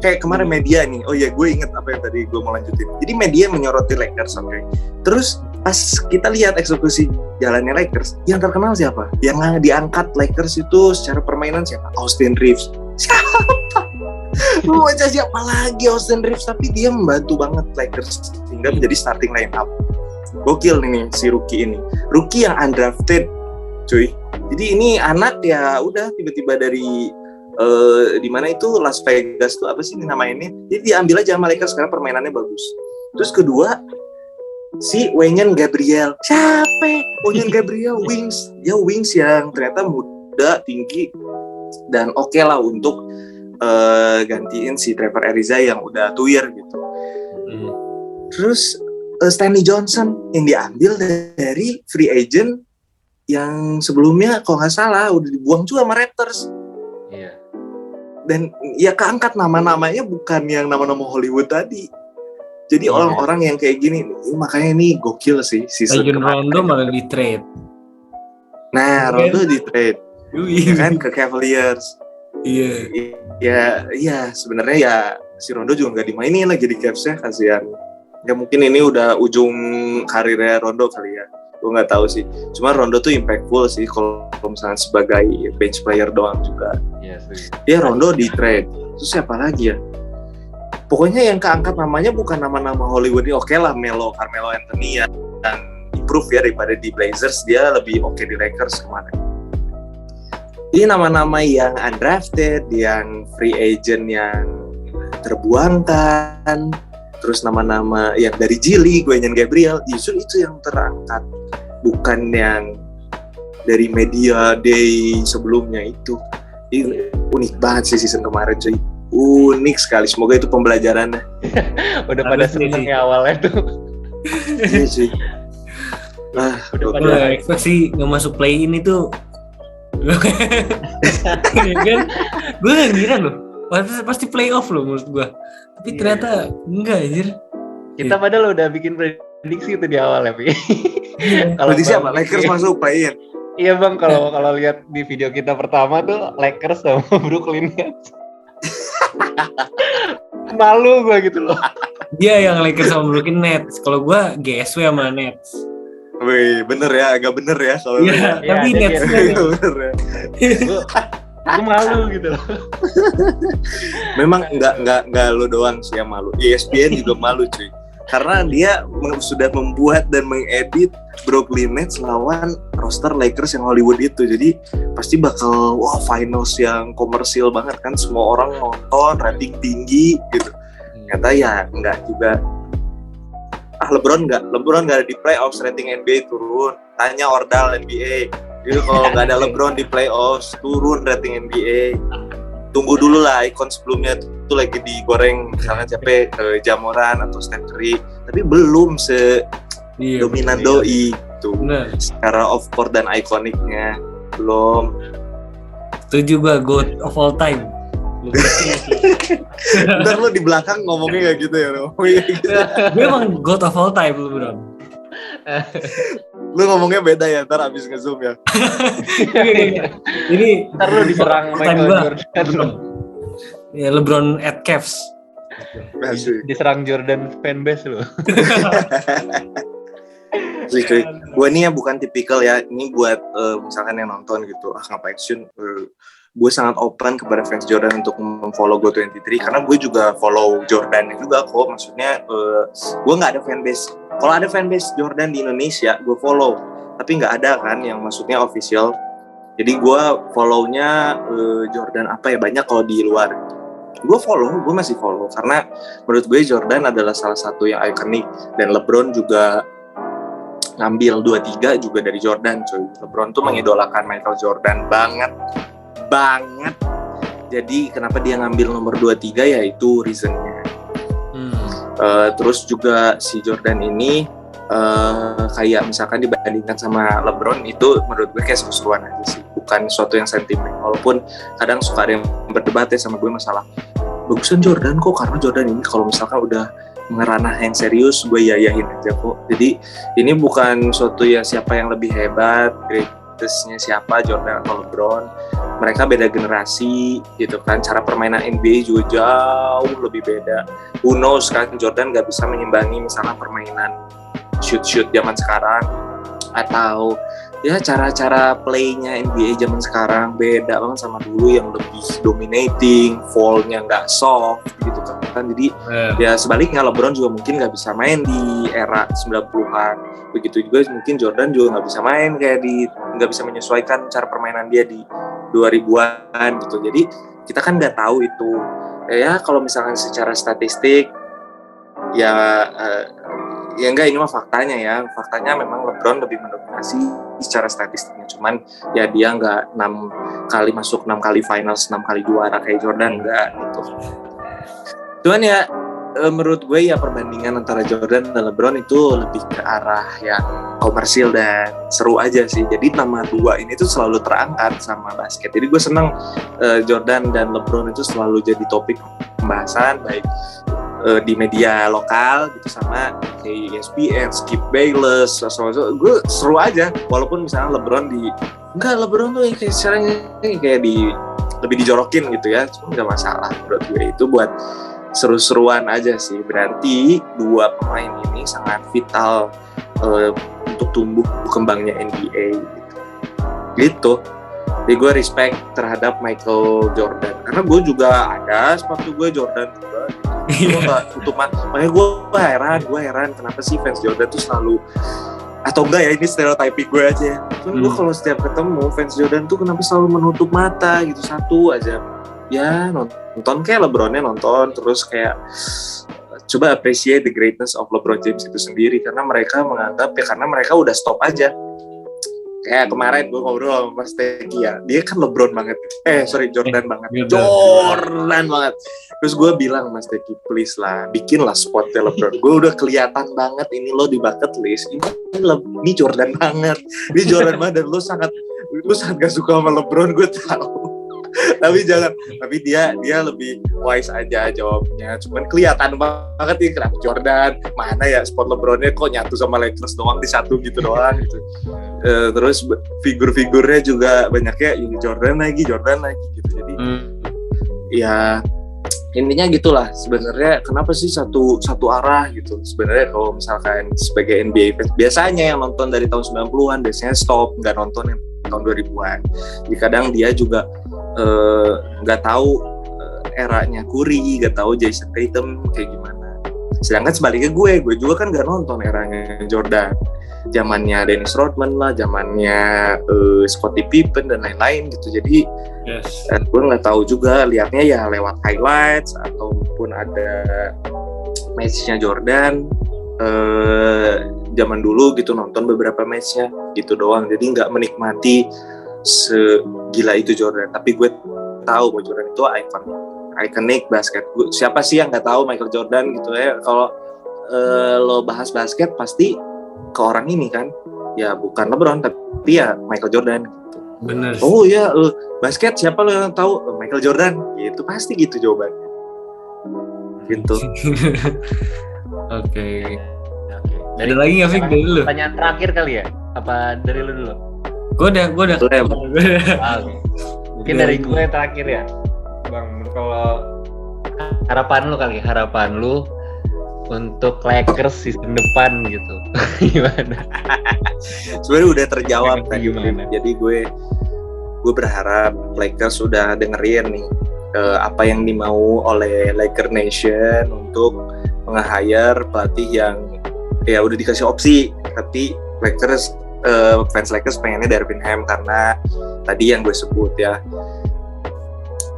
kayak kemarin media nih. Oh ya, gue inget apa yang tadi gue mau lanjutin. Jadi media menyoroti Lakers, oke. Terus pas kita lihat eksekusi jalannya Lakers, yang terkenal siapa? Yang diangkat Lakers itu secara permainan siapa? Austin Reeves. Siapa? Lu baca siapa lagi Austin Reeves, tapi dia membantu banget Lakers sehingga menjadi starting line up. Gokil nih si rookie ini. Rookie yang undrafted, cuy. Jadi ini anak ya udah tiba-tiba dari di mana itu Las Vegas tuh apa sih namanya ini? Jadi diambil aja sama Lakers karena permainannya bagus. Terus kedua si Wenyen Gabriel. Siapa? Wenyen Gabriel Wings. Dia Wings yang ternyata muda, tinggi dan oke lah untuk gantiin si Trevor Ariza yang udah tuir gitu. Terus Stanley Johnson yang diambil dari free agent yang sebelumnya kalau nggak salah udah dibuang juga sama Raptors. Iya. Dan ya keangkat nama-namanya bukan yang nama-nama Hollywood tadi. Jadi orang-orang yang kayak gini, makanya ini gokil sih season kemarin. Rondo malah di trade. Nah, Rondo di trade, ya kan ke Cavaliers. Iya. Iya sebenarnya ya si Rondo juga nggak dimainin lagi di Cavs-nya, kasihan. Ya mungkin ini udah ujung karirnya Rondo kali ya, gue nggak tahu sih. Cuma Rondo tuh impactful sih kalau misalnya sebagai bench player doang juga. Iya sih. Dia Rondo di trade. Terus siapa lagi ya? Pokoknya yang keangkat namanya bukan nama-nama Hollywood ini. Oke lah, Carmelo Anthony ya, dan improve ya daripada di Blazers, dia lebih oke di Lakers kemarin. Ini nama-nama yang undrafted, yang free agent yang terbuangkan, terus nama-nama yang dari G League, Wenyen Gabriel, justru itu yang terangkat, bukan yang dari media day sebelumnya itu. Ini unik banget sih season kemarin cuy. Unik sekali, semoga itu pembelajarannya. Udah pada seneng ya awalnya tuh. Iya sih. Udah pada ekspektasi nggak masuk play in itu. Kan gue nggak ngira loh, pasti playoff loh menurut gue, tapi ternyata enggak anjir. Kita padahal udah bikin prediksi itu di awal ya, Pi. Kalau di siapa? Lakers masuk play-in. Iya Bang, kalau lihat di video kita pertama tuh Lakers sama Brooklyn Nets. Malu gue gitu loh. Dia yang Lakers sama Brooklyn Nets, kalau gue GSW sama Nets. Wih, bener ya, agak bener ya kalau ya, tapi Nets bener ya. Gue malu gitu loh. Memang nggak lo doang sih yang malu. ESPN juga malu cuy. Karena dia sudah membuat dan mengedit Brooklyn Nets lawan roster Lakers yang Hollywood itu. Jadi pasti bakal finals yang komersil banget kan. Semua orang nonton, rating tinggi gitu. Ternyata ya nggak juga. LeBron nggak ada di playoffs, rating NBA turun. Tanya Ordal NBA. Jadi kalau nggak ada LeBron di playoffs, turun rating NBA. Tunggu dulu lah, ikon sebelumnya itu lagi digoreng, misalnya siapa Jamoran atau Steph Curry, tapi belum dominan doi itu. Secara off court dan ikoniknya belum. Itu juga GOAT of all time. Ntar lo di belakang ngomongnya kayak gitu ya, Gue emang GOAT of all time lu bro. Lu ngomongnya beda ya, ntar abis nge-zoom ya. Ini ntar lu diserang Michael Jordan. Ya LeBron at Cavs. Diserang Jordan fanbase lu. Cuy, gue ini ya bukan tipikal ya, ini buat misalkan yang nonton gitu, ngapain sih? Gue sangat open kepada fans Jordan untuk memfollow Go23 karena gue juga follow Jordan juga kok. Maksudnya gue nggak ada fanbase. Kalau ada fanbase Jordan di Indonesia, gue follow. Tapi nggak ada kan yang maksudnya official. Jadi gue follow-nya Jordan apa ya, banyak kalau di luar. Gue masih follow karena menurut gue Jordan adalah salah satu yang ikonik, dan LeBron juga ngambil 2-3 juga dari Jordan cuy. LeBron tuh mengidolakan Michael Jordan banget. Jadi kenapa dia ngambil nomor 23 ya itu reasonnya. Terus juga si Jordan ini kayak misalkan dibandingkan sama LeBron, itu menurut gue kayak seru-seruan aja sih, bukan sesuatu yang sentimen. Walaupun kadang suka ada yang berdebat ya sama gue masalah bagusan Jordan kok, karena Jordan ini kalau misalkan udah ngeranah yang serius gue yayahin aja kok. Jadi ini bukan suatu yang siapa yang lebih hebat, greatestnya siapa, Jordan atau LeBron. Mereka beda generasi gitu kan, cara permainan NBA juga jauh lebih beda. Who knows kan, Jordan gak bisa menyimbangi misalnya permainan shoot zaman sekarang, atau ya cara-cara playnya NBA zaman sekarang beda banget sama dulu yang lebih dominating, fall-nya gak soft gitu kan. Jadi ya sebaliknya LeBron juga mungkin gak bisa main di era 90-an. Begitu juga mungkin Jordan juga gak bisa main kayak gak bisa menyesuaikan cara permainan dia di 2000-an gitu. Jadi kita kan nggak tahu itu. Ya kalau misalkan secara statistik ya enggak, ini mah faktanya ya. Faktanya memang LeBron lebih mendominasi secara statistiknya. Cuman ya dia enggak 6 kali masuk, 6 kali finals, 6 kali juara kayak Jordan, enggak gitu. Cuman ya menurut gue ya perbandingan antara Jordan dan LeBron itu lebih ke arah yang komersil dan seru aja sih. Jadi nama dua ini tuh selalu terangkat sama basket. Jadi gue seneng Jordan dan LeBron itu selalu jadi topik pembahasan baik di media lokal gitu, sama kayak ESPN, Skip Bayless, gue seru aja. Walaupun misalnya LeBron tuh kayak sekarang kayak lebih dijorokin gitu ya, cuma nggak masalah menurut gue. Itu buat seru-seruan aja sih. Berarti dua pemain ini sangat vital untuk tumbuh kembangnya NBA gitu. Jadi gue respect terhadap Michael Jordan karena gue juga ada sepatu gue Jordan juga. Gue gak tutup mata. Makanya gue heran kenapa sih fans Jordan tuh selalu, atau enggak ya ini stereotyping gue aja ya. Gue kalau setiap ketemu fans Jordan tuh kenapa selalu menutup mata gitu, satu aja. Ya nonton kayak LeBronnya nonton terus kayak coba appreciate the greatness of LeBron James itu sendiri, karena mereka menganggap ya karena mereka udah stop aja. Kayak kemarin gue ngobrol sama Mas Teki ya, dia kan LeBron banget, Jordan banget, Jordan banget. Terus gue bilang, Mas Teki please lah, bikinlah spotnya LeBron. Gue udah kelihatan banget ini lo di bucket list, ini Jordan banget, dan lo sangat gak suka sama LeBron, gue tahu. tapi dia lebih wise aja jawabnya. Cuman kelihatan banget nih kenapa Jordan, mana ya spot LeBronnya kok nyatu sama Lakers doang di satu gitu doang gitu. Terus figur-figurnya juga banyaknya ini Jordan lagi gitu. Jadi ya intinya gitulah sebenarnya. Kenapa sih satu arah gitu sebenarnya? Kalau misalkan sebagai NBA fans biasanya yang nonton dari tahun 90-an biasanya stop, nggak nonton yang tahun 2000-an. Jadi kadang dia juga nggak tahu eranya Curry, nggak tahu Jason Tatum kayak gimana. Sedangkan sebaliknya gue juga kan nggak nonton eranya Jordan, zamannya Dennis Rodman lah, zamannya Scottie Pippen dan lain-lain gitu. Jadi gue nggak tahu juga, liatnya ya lewat highlights ataupun ada matchnya Jordan zaman dulu gitu, nonton beberapa matchnya gitu doang. Jadi nggak menikmati segila itu Jordan. Tapi gue tahu bahwa Jordan itu iconic basket. Siapa sih yang nggak tahu Michael Jordan gitu ya? Kalau lo bahas basket pasti ke orang ini kan, ya bukan LeBron tapi ya Michael Jordan gitu. Bener. Oh ya, basket siapa lo yang tahu? Michael Jordan gitu, pasti gitu jawabannya gitu. Oke. Ada lagi nggak Fik dari lu? Pertanyaan terakhir kali ya? Apa dari lu dulu? Gue udah. Mungkin dari gue yang terakhir ya, Bang. Kalau harapan lu untuk Lakers season depan gitu, gimana? Sebenarnya udah terjawab tadi. Gimana? Jadi gue berharap Lakers sudah dengerin nih apa yang dimau oleh Laker Nation untuk nge-hire pelatih yang ya udah dikasih opsi, tapi fans Lakers pengennya Darvin Ham karena tadi yang gue sebut ya,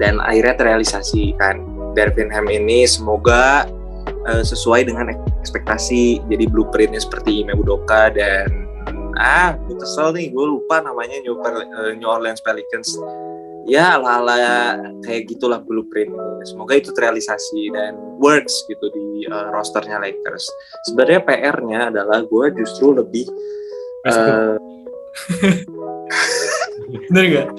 dan akhirnya terrealisasi kan. Darvin Ham ini semoga sesuai dengan ekspektasi, jadi blueprintnya seperti Ime Udoka dan gue kesel nih, gue lupa namanya, New Orleans Pelicans ya, ala-ala kayak gitulah blueprint. Semoga itu terrealisasi dan works gitu di rosternya Lakers. Sebenarnya PR-nya adalah gue justru lebih bener nggak?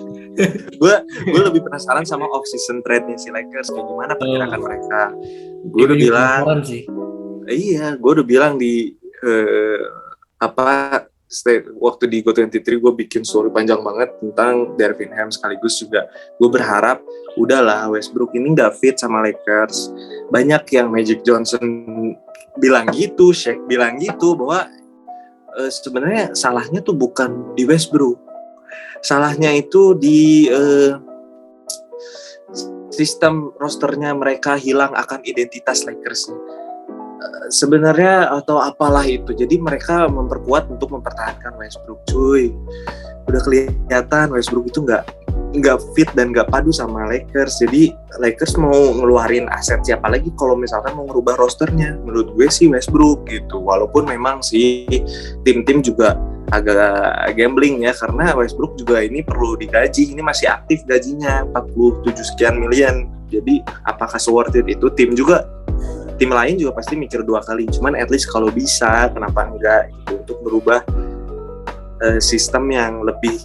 gue lebih penasaran sama off season trade-nya si Lakers, kayak gimana pergerakan mereka. Gue udah bilang sih. Iya, gue udah bilang di waktu di Go23 gue bikin story panjang banget tentang Darvin Ham, sekaligus juga gue berharap udahlah Westbrook ini nggak fit sama Lakers. Banyak yang Magic Johnson bilang gitu, Shaq bilang gitu, bahwa sebenarnya salahnya tuh bukan di Westbrook, salahnya itu di sistem rosternya, mereka hilang akan identitas Lakers sebenarnya atau apalah itu. Jadi mereka memperkuat untuk mempertahankan Westbrook. Cuy, udah kelihatan Westbrook itu nggak nggak fit dan nggak padu sama Lakers. Jadi Lakers mau ngeluarin aset siapa lagi kalau misalkan mau ngerubah rosternya? Menurut gue sih Westbrook gitu. Walaupun memang sih tim-tim juga agak gambling ya, karena Westbrook juga ini perlu digaji. Ini masih aktif gajinya 47 sekian miliar. Jadi apakah worth it itu? Tim lain juga pasti mikir 2 kali. Cuman at least kalau bisa, kenapa enggak gitu, untuk merubah sistem yang lebih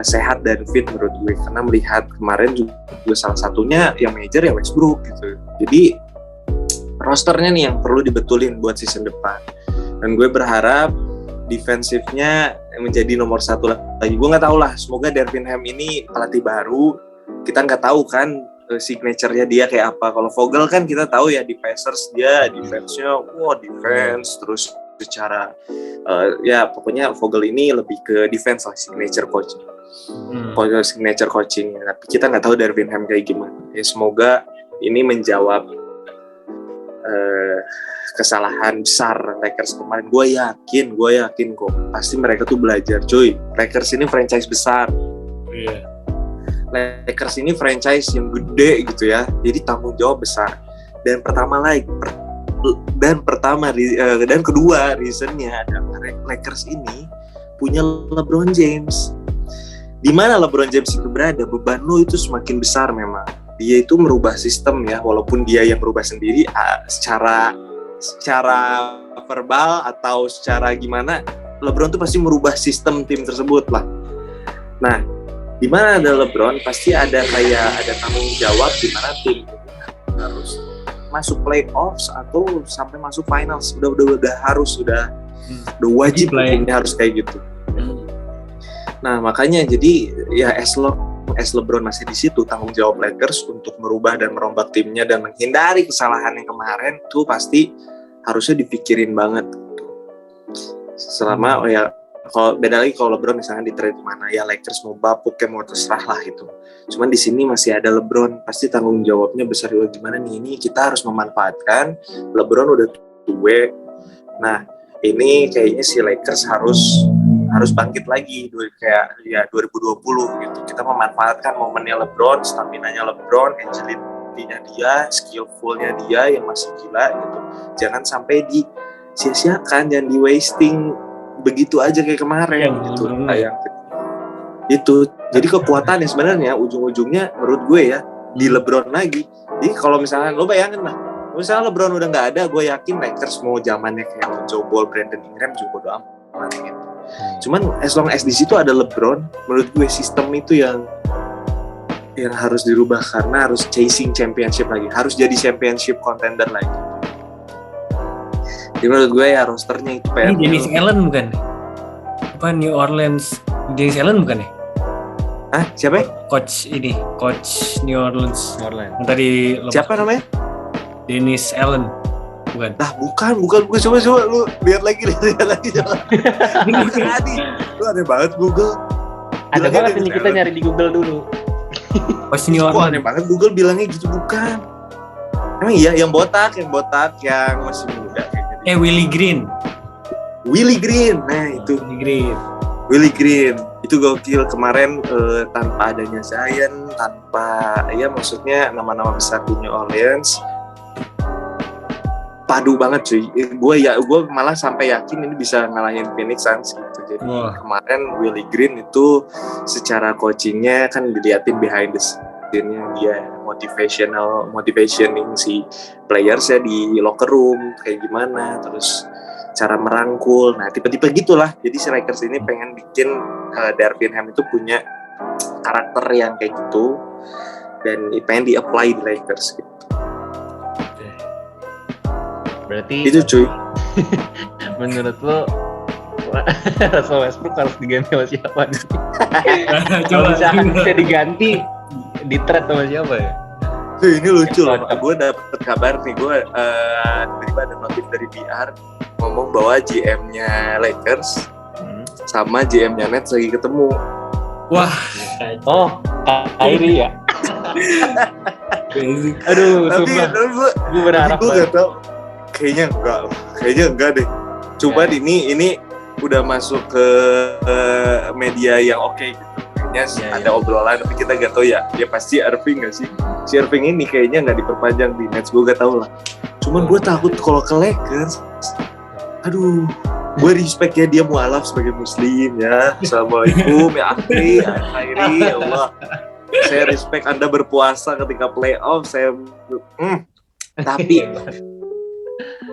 sehat dan fit menurut gue. Karena melihat kemarin juga salah satunya yang major ya Westbrook gitu. Jadi rosternya nih yang perlu dibetulin buat season depan. Dan gue berharap defensifnya menjadi nomor 1 lagi. Gue nggak tahu lah, semoga Darvin Ham ini pelatih baru. Kita nggak tahu kan signature-nya dia kayak apa. Kalau Vogel kan kita tahu ya di Pacers dia defense-nya defense terus secara ya pokoknya Vogel ini lebih ke defense lah, signature coaching. Signature coaching. Tapi kita nggak tahu Darvin Ham kayak gimana. Ya semoga ini menjawab kesalahan besar Lakers kemarin. Gue yakin kok pasti mereka tuh belajar, cuy. Lakers ini franchise besar. Iya. Lakers ini franchise yang gede gitu ya, jadi tanggung jawab besar. Dan kedua reasonnya adalah Lakers ini punya LeBron James. Di mana LeBron James itu berada, beban lo itu semakin besar memang. Dia itu merubah sistem ya, walaupun dia yang merubah sendiri secara verbal atau secara gimana, LeBron tuh pasti merubah sistem tim tersebut lah. Nah, di mana ada LeBron pasti ada tanggung jawab di mana tim harus masuk playoffs atau sampai masuk finals. Udah wajib hukumnya harus kayak gitu. Nah, makanya jadi ya as LeBron masih di situ, tanggung jawab Lakers untuk merubah dan merombak timnya dan menghindari kesalahan yang kemarin tuh pasti harusnya dipikirin banget. Selama kalau beda lagi kalau LeBron misalnya di trade mana ya Lakers mau bapuk kayak mau terserah lah itu. Cuman di sini masih ada LeBron, pasti tanggung jawabnya besar juga. Gimana nih, ini kita harus memanfaatkan LeBron udah tua. Nah ini kayaknya si Lakers harus bangkit lagi kayak ya 2020 gitu. Kita memanfaatkan momennya LeBron, stamina-nya LeBron, agility-nya dia, skillful-nya dia yang masih gila gitu. Jangan sampai disia-siakan, jangan di wasting begitu aja kayak kemarin gitu. Itu jadi kekuatannya sebenarnya ujung-ujungnya menurut gue ya di LeBron lagi. Jadi kalau misalnya lo bayangin lah, misalnya LeBron udah nggak ada, gue yakin Lakers mau zamannya kayak Lonzo Ball, Brandon Ingram juga udah aman gitu. Cuman as long as di situ ada LeBron, menurut gue sistem itu yang harus dirubah karena harus chasing championship lagi, harus jadi championship contender lagi. Jadi menurut gue ya rosternya itu PR. Ini Dennis Allen bukan? Apa New Orleans? Dennis Allen bukan ya? Hah? Siapa? Coach New Orleans. Yang tadi siapa namanya? Dennis Allen. Bukan. Nah, bukan. Coba lu lihat lagi coba. Tadi. Lu aneh banget Google. Ada banget ini kita nyari di Google dulu. Coach New Orleans. Aneh banget Google bilangnya gitu bukan. Emang iya yang botak yang masih muda kayak gitu. Willie Green. Nah itu Willie Green itu gokil kemarin tanpa adanya Zion, tanpa ya maksudnya nama-nama besar di New Orleans padu banget cuy. Gue malah sampai yakin ini bisa ngalahin Phoenix Suns gitu. Jadi kemarin Willie Green itu secara coachingnya kan diliatin behind the scene-nya dia motivationing si players ya di locker room kayak gimana, terus cara merangkul. Nah tipe-tipe gitulah. Jadi si Lakers ini pengen bikin Darvin Ham itu punya karakter yang kayak gitu dan pengen di-apply di Lakers gitu. Berarti itu cuy. Menurut lo Russell Westbrook harus diganti sama siapa nih? Kalau misalkan bisa diganti di trade sama siapa ya? Ini lucu loh, gue dapet kabar nih, gue tiba-tiba ada notif dari PR ngomong bahwa GM-nya Lakers sama GM-nya Nets lagi ketemu. Wah, Kyrie ya? Aduh, tapi gue berharap gue gak tau, kayaknya enggak deh. Coba ini udah masuk ke media yang oke gitu. sebelumnya ada obrolan tapi kita gak tahu ya dia pasti Irving gak sih. Si Irving ini kayaknya gak diperpanjang di Nets, gue gak tahu lah. Cuman gue takut kalau ke Lakers, aduh, gue respect ya dia mualaf sebagai muslim ya. Assalamualaikum ya akhi, ya khairi, ya Allah. Saya respect Anda berpuasa ketika playoff, tapi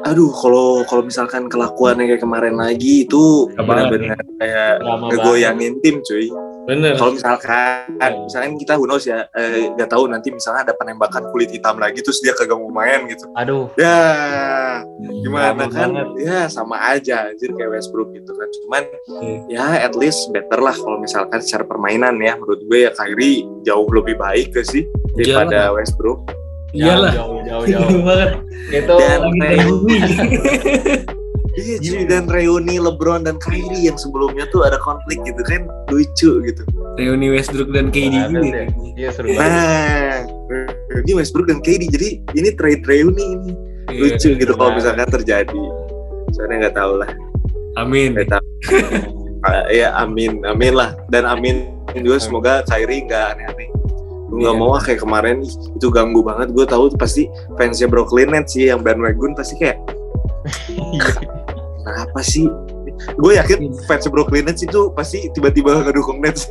aduh kalau misalkan kelakuannya kayak kemarin lagi itu benar-benar kayak ngegoyangin tim cuy. Bener. Kalau misalkan kita who knows ya, nggak tahu nanti misalnya ada penembakan kulit hitam lagi terus dia kagak mau main gitu. Aduh. Ya gimana kan? Banget. Ya sama aja anjir kayak Westbrook gitu kan. Cuman ya at least better lah kalau misalkan secara permainan ya. Menurut gue ya Kyrie jauh lebih baik sih daripada Westbrook. Iyalah. Jauh banget. Itu Dan dan reuni LeBron dan Kyrie yang sebelumnya tuh ada konflik gitu kan, lucu gitu. Reuni Westbrook dan KD gitu. Iya seru banget. Nah, ini Westbrook dan KD, jadi ini trade reuni ini. Lucu gitu kalau misalkan terjadi. Soalnya nggak tahu lah. Amin. Nggak tahu. Ya amin lah. Dan amin juga semoga Kyrie nggak aneh-aneh. Gue nggak mau kayak kemarin itu ganggu banget. Gue tahu pasti fansnya Brooklyn Nets sih yang bandwagon pasti kayak kenapa sih? Gue yakin fans Brooklyn Nets itu pasti tiba-tiba ngedukung Nets.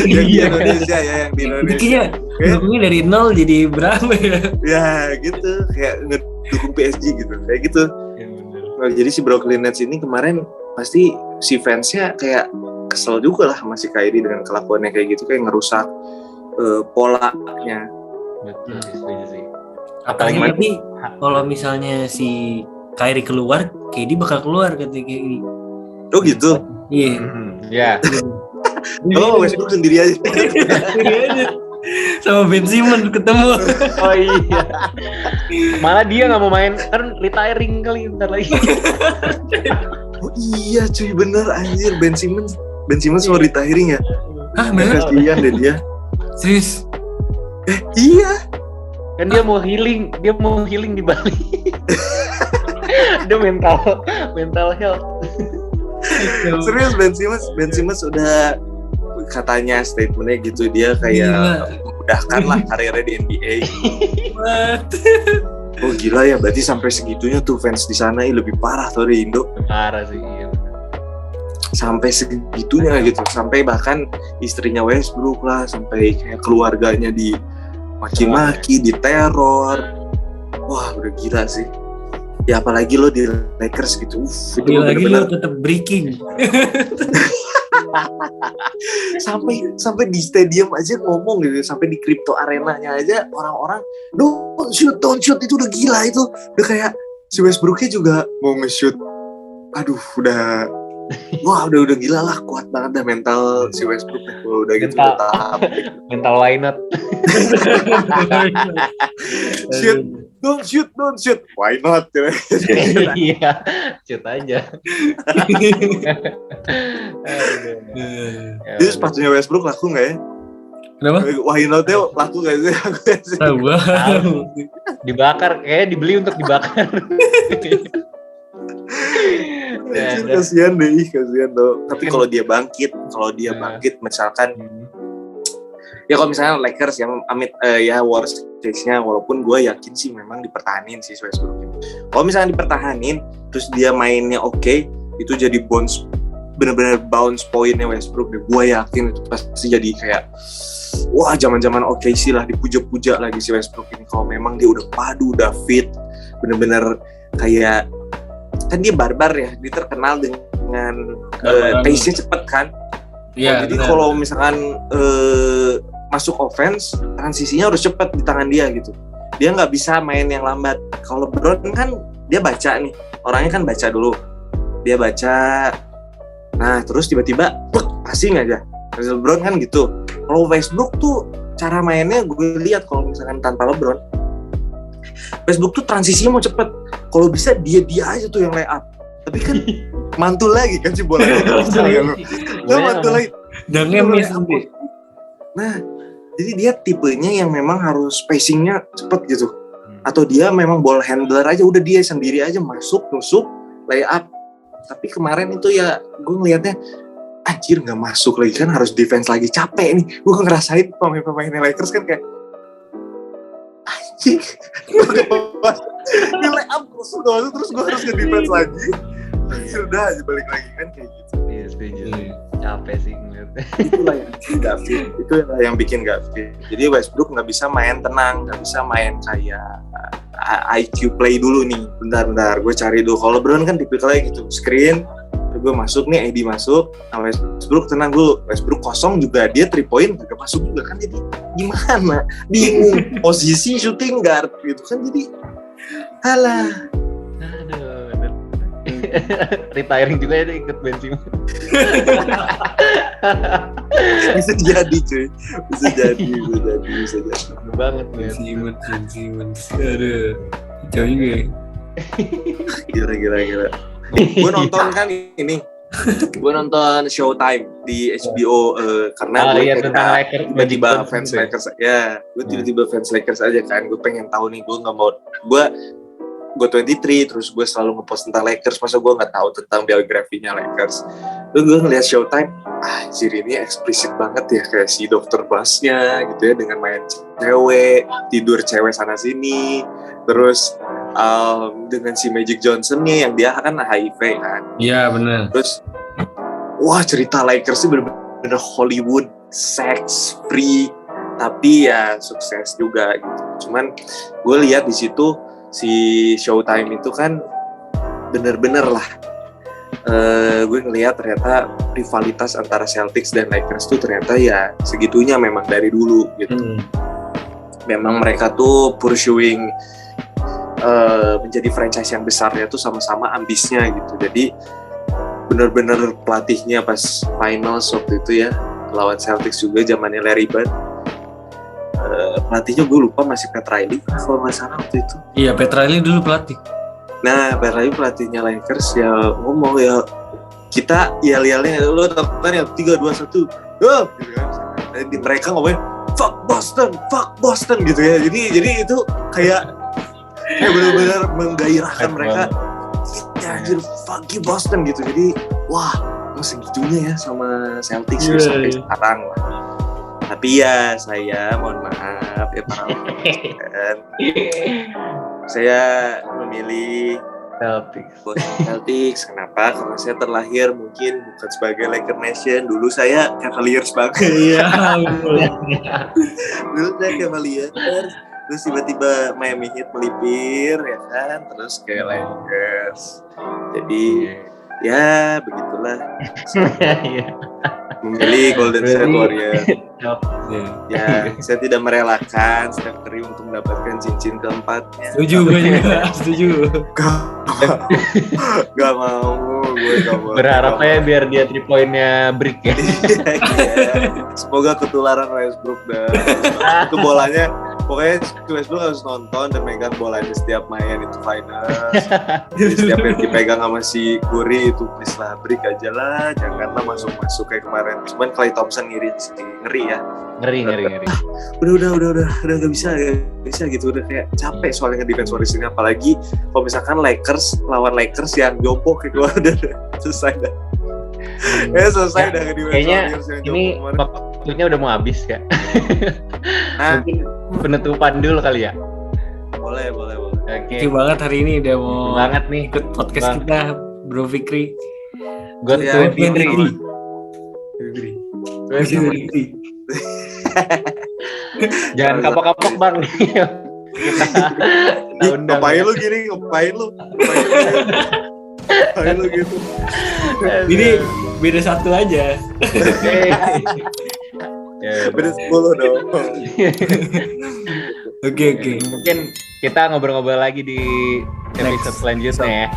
Yang di Indonesia ya, yang di Indonesia. Dukungnya dari nol jadi berapa ya? Ya gitu, kayak ngedukung PSG gitu, kayak gitu. Nah, jadi si Brooklyn Nets ini kemarin pasti si fansnya kayak kesel juga lah sama si Kyrie dengan kelakuannya kayak gitu, kayak ngerusak polanya. Betul sih. Apalagi tapi kalau misalnya si Kyrie keluar, KD bakal keluar kata KD. Oh gitu? Iya. Ya. Oh Westbrook sendiri aja. Sama Ben Simmons ketemu. Oh iya. Malah dia nggak mau main, kan retiring kali bentar lagi. Oh iya cuy, bener anjir, Ben Simmons mau retiring ya? Hah bener? Kasihan deh dia. Serius? Iya. Kan dia mau healing di Bali. Dia mental health. Serius Ben Simmons udah katanya statementnya gitu, dia kayak memudahkan lah karirnya di NBA. Oh gila ya, berarti sampai segitunya tuh fans di sana lebih parah tuh di Indo. Parah sih. Iya. Sampai segitunya gitu, sampai bahkan istrinya Westbrook lah, sampai kayak keluarganya di maki-maki, diteror. Wah udah gila sih. Ya apalagi lo di Lakers gitu. Itu lagi lo tetap breaking. sampai di stadium aja ngomong gitu, sampai di crypto arenanya aja orang-orang don't shoot itu udah gila itu. Udah kayak si Westbrooknya juga mau nge-shoot. Aduh udah gila lah, kuat banget dah mental si Westbrook udah gitu mental why not. Don't shoot why not. Iya, shoot aja. Itu sepatunya Westbrook laku nggak ya? Kenapa? Why not-nya laku nggak sih? Tahu. Dibakar, kayaknya dibeli untuk dibakar. Kasihan tuh. Tapi kalau dia bangkit misalkan ya kalau misalnya Lakers yang ya worst case-nya, walaupun gue yakin sih memang dipertahanin sih Westbrook. Kalau misalnya dipertahanin terus dia mainnya oke, itu jadi benar-benar bounce pointnya Westbrook deh. Gue yakin itu pasti jadi kayak wah zaman-zaman OKC lah, dipuja-puja lagi si Westbrook ini. Kalau memang dia udah padu, udah fit, benar-benar kayak, kan dia barbar ya, dia terkenal dengan pace-nya cepet kan. Iya. Jadi kalau misalkan masuk offense, transisinya harus cepet di tangan dia gitu. Dia nggak bisa main yang lambat. Kalau LeBron kan dia baca nih, orangnya kan baca dulu. Dia baca, nah terus tiba-tiba passing aja. LeBron kan gitu. Kalau Westbrook tuh cara mainnya gue lihat kalau misalkan tanpa LeBron, Westbrook tuh transisinya mau cepet. Kalau bisa dia aja tuh yang lay up. Tapi kan mantul lagi kan si bola. Mantul lagi. Jangan miss nanti. Nah, jadi dia tipenya yang memang harus spacingnya cepet gitu. Atau dia memang ball handler aja, udah dia sendiri aja masuk, nusuk, lay up. Tapi kemarin itu ya gue ngelihatnya anjir nggak masuk lagi kan, harus defense lagi, capek nih. Gue ngerasain pemain-pemain Lakers kan kayak anjing nilai up terus gue harus nge-defense lagi. Anjir udah aja balik lagi kan kayak gitu. Iya, setuju. Capek sih ngeliatnya. Itulah yang nggak fit, itulah yang bikin nggak fit. Jadi Westbrook nggak bisa main tenang, nggak bisa main kayak IQ play dulu nih. Bentar, gue cari dulu. Kalau LeBron kan tipikalnya gitu, screen, gue masuk nih, AD masuk, nah Westbrook tenang dulu. Westbrook kosong juga dia 3 point nggak masuk juga kan, jadi gimana? Bingung. Posisi shooting guard gitu kan, jadi alah. Aduh. Retiring juga ya ikut Ben Simmons. Bisa jadi cuy, bisa jadi. Banget Ben nih. Simmons. Aduh. Jauh juga ya. Gila. Gue nonton kan ini. Gue nonton Showtime di HBO karena gue tentang Lakers, tiba-tiba fans Lakers ya. Gue tiba-tiba fans Lakers aja kan. Gue pengen tahu nih, gue nggak mau gue 23 terus gue selalu ngepost tentang Lakers, masa gue nggak tahu tentang biografinya Lakers. Terus gue ngeliat Showtime, anjir ini eksplisit banget ya, kayak si Dr. Bass-nya gitu ya, dengan main cewek, tidur cewek sana sini, terus dengan si Magic Johnson-nya yang dia kan HIV kan. Iya benar. Terus wah, cerita Lakers itu bener-bener Hollywood, sex free, tapi ya sukses juga gitu. Cuman gue lihat di situ si Showtime itu kan bener-bener lah, gue ngelihat ternyata rivalitas antara Celtics dan Lakers tuh ternyata ya segitunya memang dari dulu gitu. Memang mereka tuh pursuing menjadi franchise yang besarnya tuh sama-sama ambisnya gitu. Jadi bener-bener pelatihnya pas finals waktu itu ya lawan Celtics juga zamannya Larry Bird, pelatihnya gue lupa, masih Pat Riley kalau nggak salah waktu itu. Iya, Pat Riley dulu pelatih. Nah, Pat Riley pelatihnya Lakers ya ngomong ya, kita yel-yelnya lo kan ya 3, 2, 1 gitu kan. Jadi mereka ngomongin fuck Boston gitu ya. Jadi itu kayak benar-benar menggairahkan mereka. Ya anjir, fuck you Boston gitu. Jadi wah, segitunya ya sama Celtics sampai sekarang lah. Tapi ya saya mohon maaf ya para kan. Saya memilih Celtics. Kenapa? Karena saya terlahir mungkin bukan sebagai Laker Nation. Dulu saya Cavaliers banget. Iya. Dulu saya Cavaliers. Terus tiba-tiba Miami Heat melipir ya kan. Terus kayak Lakers. Jadi ya begitulah. Memilih Golden State Warriors. Ya, saya tidak merelakan Steph Curry untuk mendapatkan cincin keempatnya. Setuju. Gak mau, gue gak mau. Berharapnya biar dia 3 poinnya break ya. Semoga ketularan Westbrook dah. Itu bolanya, pokoknya Westbrook harus nonton dan megang bolanya setiap main itu finals. Setiap yang dipegang sama si Curry itu please lah, break aja lah, janganlah masuk kayak kemarin. Cuman Klay Thompson ngeri ya. Ngeri. Udah gak bisa gitu, udah kayak capek soalnya nge-defense Warriors ini, apalagi kalau misalkan Lakers lawan Lakers yang jompo kayak gue udah selesai dah. Selesai dah nge-defense kayaknya Warriors yang ini jompo. waktunya udah mau habis ya. Mungkin penutupan dulu kali ya. Boleh. Oke. Thank you banget hari ini udah mau banget nih ikut podcast kita, Bro Fikri. Gue Ya, 23. Jangan kapok-kapok Bang. Kita undang. Ngapain lu gini? Ngapain lu gitu? Ini beda 1 aja. Beda 10 dong. Oke. Mungkin kita ngobrol-ngobrol lagi di episode selanjutnya ya.